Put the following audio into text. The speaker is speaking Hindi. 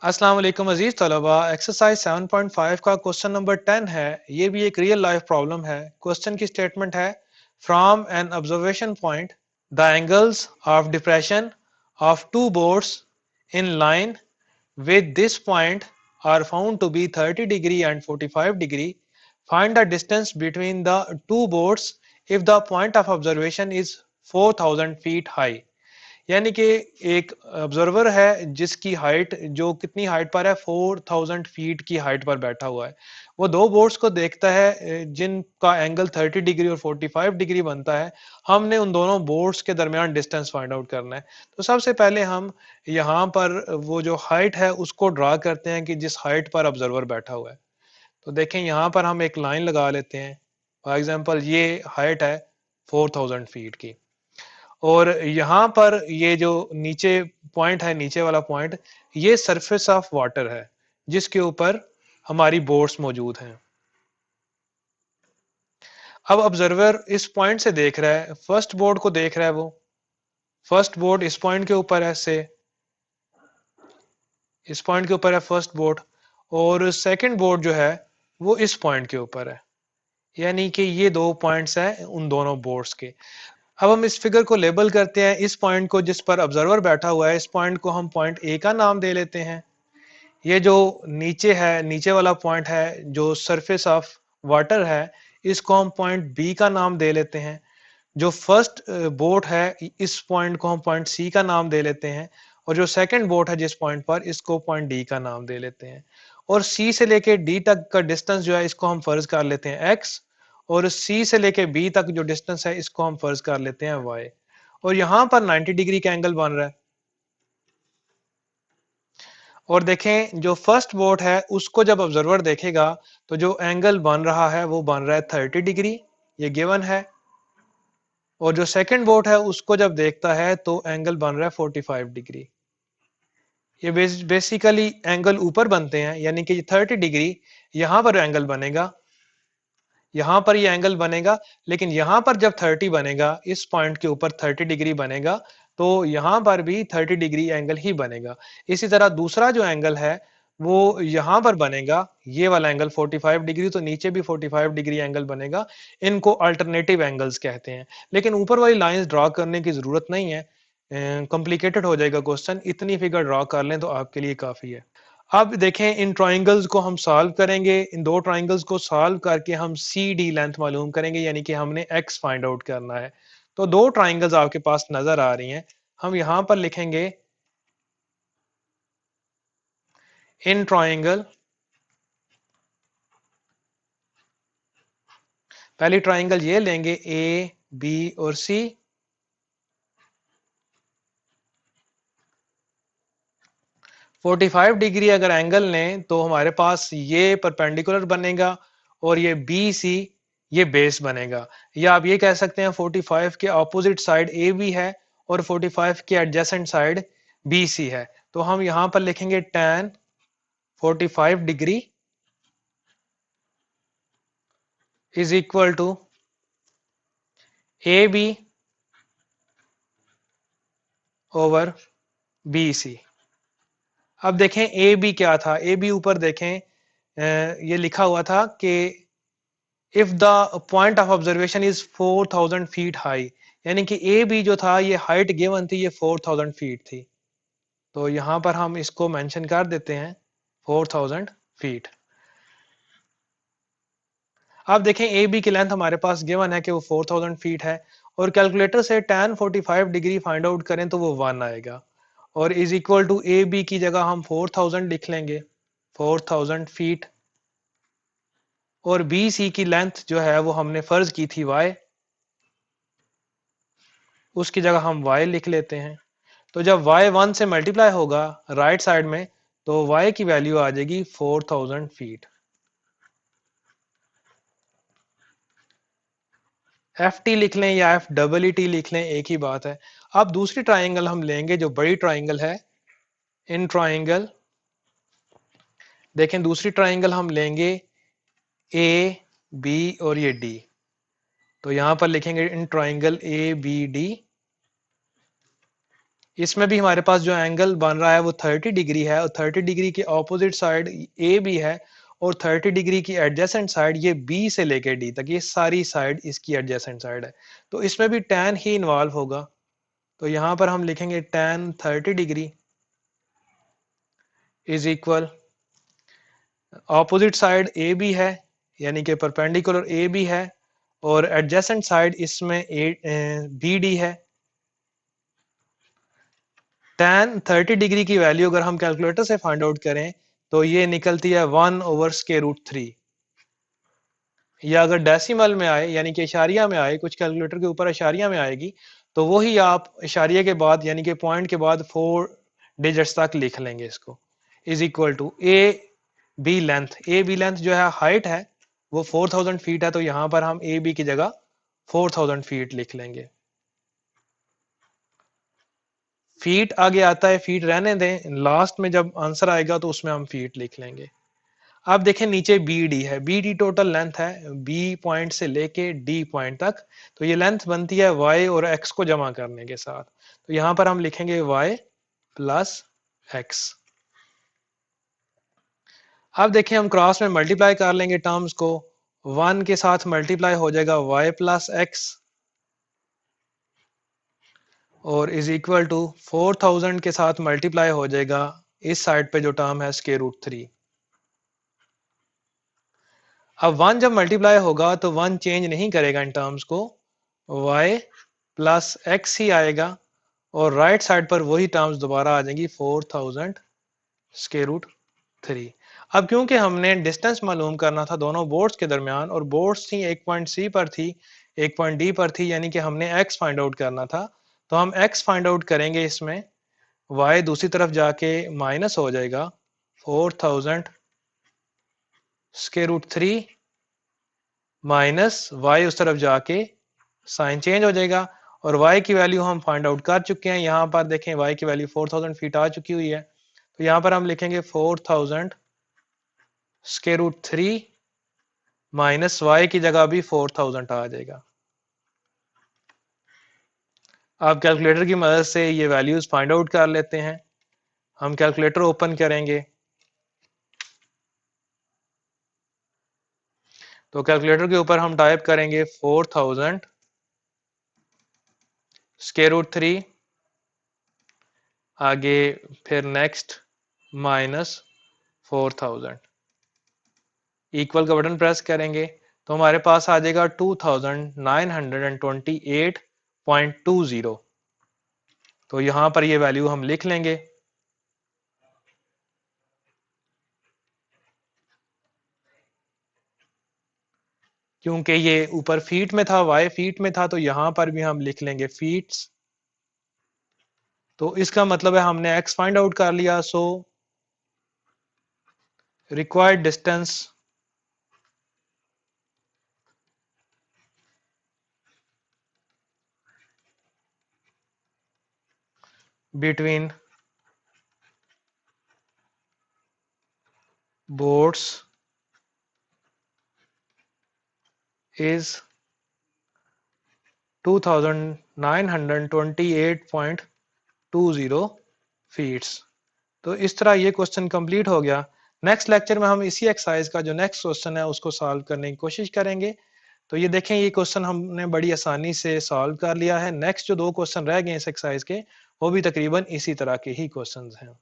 अस्सलाम वालेकुम अजीज तलबा। एक्सरसाइज 7.5 का क्वेश्चन नंबर 10 है। ये भी एक रियल लाइफ प्रॉब्लम है। क्वेश्चन की स्टेटमेंट है, from an observation point the angles of depression of two boards in line with this point are found to be 30 degree and 45 degree. Find the distance between the two boards if the point of observation is 4000 feet high. यानी कि एक ऑब्जर्वर है जिसकी हाइट जो कितनी हाइट पर है, 4000 फीट की हाइट पर बैठा हुआ है। वो दो बोर्ड्स को देखता है जिनका एंगल 30 डिग्री और 45 डिग्री बनता है। हमने उन दोनों बोर्ड्स के दरमियान डिस्टेंस फाइंड आउट करना है। तो सबसे पहले हम यहाँ पर वो जो हाइट है उसको ड्रा करते हैं कि जिस हाइट पर ऑब्जर्वर बैठा हुआ है। तो देखें, यहाँ पर हम एक लाइन लगा लेते हैं। फॉर एग्जाम्पल ये हाइट है 4000 फीट की, और यहाँ पर ये जो नीचे पॉइंट है, नीचे वाला पॉइंट, ये सरफेस ऑफ वाटर है जिसके ऊपर हमारी बोट्स मौजूद हैं। अब ऑब्जर्वर इस पॉइंट से देख रहा है, फर्स्ट बोर्ड को देख रहा है। वो फर्स्ट बोर्ड इस पॉइंट के ऊपर है, से इस पॉइंट के ऊपर है फर्स्ट बोर्ड, और सेकंड बोर्ड जो है वो इस पॉइंट के ऊपर है। यानी कि ये दो पॉइंट्स हैं उन दोनों बोर्ड्स के। अब हम इस फिगर को लेबल करते हैं। इस पॉइंट को जिस पर ऑब्जर्वर बैठा हुआ है, इस पॉइंट को हम पॉइंट ए का नाम दे लेते हैं। ये जो नीचे है, नीचे वाला पॉइंट है जो सरफेस ऑफ वाटर है, इसको हम पॉइंट बी का नाम दे लेते हैं। जो फर्स्ट बोट है, इस पॉइंट को हम पॉइंट सी का नाम दे लेते हैं। और जो सेकंड बोट है जिस पॉइंट पर, इसको पॉइंट डी का नाम दे लेते हैं। और सी से लेके डी तक का डिस्टेंस जो है इसको हम फर्ज कर लेते हैं एक्स, और सी से लेके बी तक जो डिस्टेंस है इसको हम फर्ज कर लेते हैं वाई। और यहाँ पर 90 डिग्री का एंगल बन रहा है। और देखें, जो फर्स्ट बोट है उसको जब ऑब्जर्वर देखेगा तो जो एंगल बन रहा है वो बन रहा है 30 डिग्री, ये गिवन है। और जो सेकंड बोट है उसको जब देखता है तो एंगल बन रहा है 45 डिग्री। ये बेसिकली एंगल ऊपर बनते हैं, यानी कि 30 डिग्री यहां पर एंगल बनेगा, यहां पर ये एंगल बनेगा। लेकिन यहां पर जब 30 बनेगा, इस पॉइंट के ऊपर 30 डिग्री बनेगा, तो यहां पर भी 30 डिग्री एंगल ही बनेगा। इसी तरह दूसरा जो एंगल है वो यहां पर बनेगा, ये वाला एंगल 45 डिग्री, तो नीचे भी 45 डिग्री एंगल बनेगा। इनको अल्टरनेटिव एंगल्स कहते हैं। लेकिन ऊपर वाली लाइंस ड्रॉ करने की जरूरत नहीं है, कॉम्प्लिकेटेड हो जाएगा क्वेश्चन। इतनी फिगर ड्रॉ कर लें तो आपके लिए काफी है। अब देखें, इन ट्राइंगल्स को हम सॉल्व करेंगे। इन दो ट्राइंगल्स को सॉल्व करके हम सी डी लेंथ मालूम करेंगे, यानी कि हमने एक्स फाइंड आउट करना है। तो दो ट्राइंगल्स आपके पास नजर आ रही हैं। हम यहां पर लिखेंगे इन ट्राइंगल, पहली ट्राइंगल ये लेंगे ए बी और सी। 45 डिग्री अगर एंगल लें तो हमारे पास ये परपेंडिकुलर बनेगा, और ये बी सी ये बेस बनेगा। या आप ये कह सकते हैं 45 के ऑपोजिट साइड ए बी है और 45 के एडजेसेंट साइड बी सी है। तो हम यहां पर लिखेंगे tan 45 degree is equal to A B over B C. अब देखें ए बी क्या था। ए बी ऊपर देखें, ये लिखा हुआ था कि if the point of observation is 4000 feet high, यानी कि ए बी जो था ये हाइट गिवन थी, ये 4000 फीट थी। तो यहां पर हम इसको मेंशन कर देते हैं 4000 फीट। अब देखें, ए बी की लेंथ हमारे पास गिवन है कि वो 4000 फीट है, और कैलकुलेटर से tan 45 डिग्री फाइंड आउट करें तो वो 1 आएगा। और is equal to A B की जगह हम 4000 लिख लेंगे, 4000 फीट। और बी सी की लेंथ जो है वो हमने फर्ज की थी वाई, उसकी जगह हम y लिख लेते हैं। तो जब y 1 से मल्टीप्लाई होगा राइट साइड में, तो y की वैल्यू आ जाएगी 4000 फीट। एफ टी लिख लें या एफ डबल ई टी लिख लें, एक ही बात है। अब दूसरी ट्राइंगल हम लेंगे जो बड़ी ट्राइंगल है। इन ट्राइंगल देखें, दूसरी ट्राइंगल हम लेंगे ए बी और ये डी। तो यहां पर लिखेंगे in triangle A B D. इसमें भी हमारे पास जो एंगल बन रहा है वो 30 डिग्री है, और 30 डिग्री के ऑपोजिट साइड ए बी है, और 30 डिग्री की एडजेसेंट साइड ये बी से लेके डी तक, ये सारी साइड इसकी एडजेसेंट साइड है। तो इसमें भी tan ही इन्वॉल्व होगा। तो यहां पर हम लिखेंगे tan 30 degree is equal, opposite side A B है, यानी कि परपेंडिकुलर ए बी है, और एडजेसेंट साइड इसमें बी डी है। tan 30 डिग्री की वैल्यू अगर हम कैलकुलेटर से फाइंड आउट करें तो ये निकलती है 1/√3। या अगर डेसिमल में आए यानी कि इशारिया में आए, कुछ कैलकुलेटर के ऊपर इशारिया में आएगी, तो वही आप इशारिया के बाद यानी कि पॉइंट के बाद 4 डिजिट्स तक लिख लेंगे इसको। Is equal to A B length, A B length जो है हाइट है वो 4000 फीट है, तो यहां पर हम ए बी की जगह 4000 फीट लिख लेंगे। फीट आगे आता है, फीट रहने दें, लास्ट में जब आंसर आएगा तो उसमें हम फीट लिख लेंगे। अब देखें नीचे बी डी है, बी डी टोटल लेंथ है बी पॉइंट से लेके डी पॉइंट तक, तो ये लेंथ बनती है वाई और एक्स को जमा करने के साथ। तो यहां पर हम लिखेंगे वाई प्लस एक्स। अब देखें हम क्रॉस में मल्टीप्लाई कर लेंगे टर्म्स को, 1 के साथ मल्टीप्लाई हो जाएगा वाई प्लस एक्स, और इज इक्वल टू 4000 के साथ मल्टीप्लाई हो जाएगा इस साइड पे जो टर्म है √3। अब 1 जब मल्टीप्लाई होगा तो 1 चेंज नहीं करेगा इन टर्म्स को, y प्लस एक्स ही आएगा, और राइट साइड पर वही टर्म्स दोबारा आ जाएंगी 4000 √3। अब क्योंकि हमने डिस्टेंस मालूम करना था दोनों बोर्ड्स के दरमियान, और बोर्ड्स थी एक पॉइंट सी पर थी, एक पॉइंट डी पर थी, यानी कि हमने x फाइंड आउट करना था, तो हम x फाइंड आउट करेंगे। इसमें y दूसरी तरफ जाके माइनस हो जाएगा 4000 √3 माइनस y उस तरफ जाके साइन चेंज हो जाएगा, और y की वैल्यू हम फाइंड आउट कर चुके हैं। यहां पर देखें y की वैल्यू 4000 फीट आ चुकी हुई है, तो यहां पर हम लिखेंगे 4000 √3 माइनस y की जगह भी 4000 आ जाएगा। आप कैलकुलेटर की मदद से ये वैल्यूज फाइंड आउट कर लेते हैं। हम कैलकुलेटर ओपन करेंगे, तो कैलकुलेटर के ऊपर हम टाइप करेंगे 4000 √3, आगे फिर नेक्स्ट माइनस 4000, इक्वल का बटन प्रेस करेंगे तो हमारे पास आ जाएगा 2928.20। तो यहां पर ये वैल्यू हम लिख लेंगे। क्योंकि ये ऊपर फीट में था, वाई फीट में था, तो यहां पर भी हम लिख लेंगे फीट्स। तो इसका मतलब है हमने एक्स फाइंड आउट कर लिया। So required distance between boards is 2928.20 feets. तो इस तरह ये क्वेश्चन कंप्लीट हो गया। नेक्स्ट लेक्चर में हम इसी एक्सरसाइज का जो नेक्स्ट क्वेश्चन है उसको सॉल्व करने की कोशिश करेंगे। तो ये देखें, ये क्वेश्चन हमने बड़ी आसानी से सॉल्व कर लिया है। नेक्स्ट जो 2 क्वेश्चन रह गए इस एक्सरसाइज के, वो भी तकरीबन इसी तरह के ही क्वेश्चंस हैं।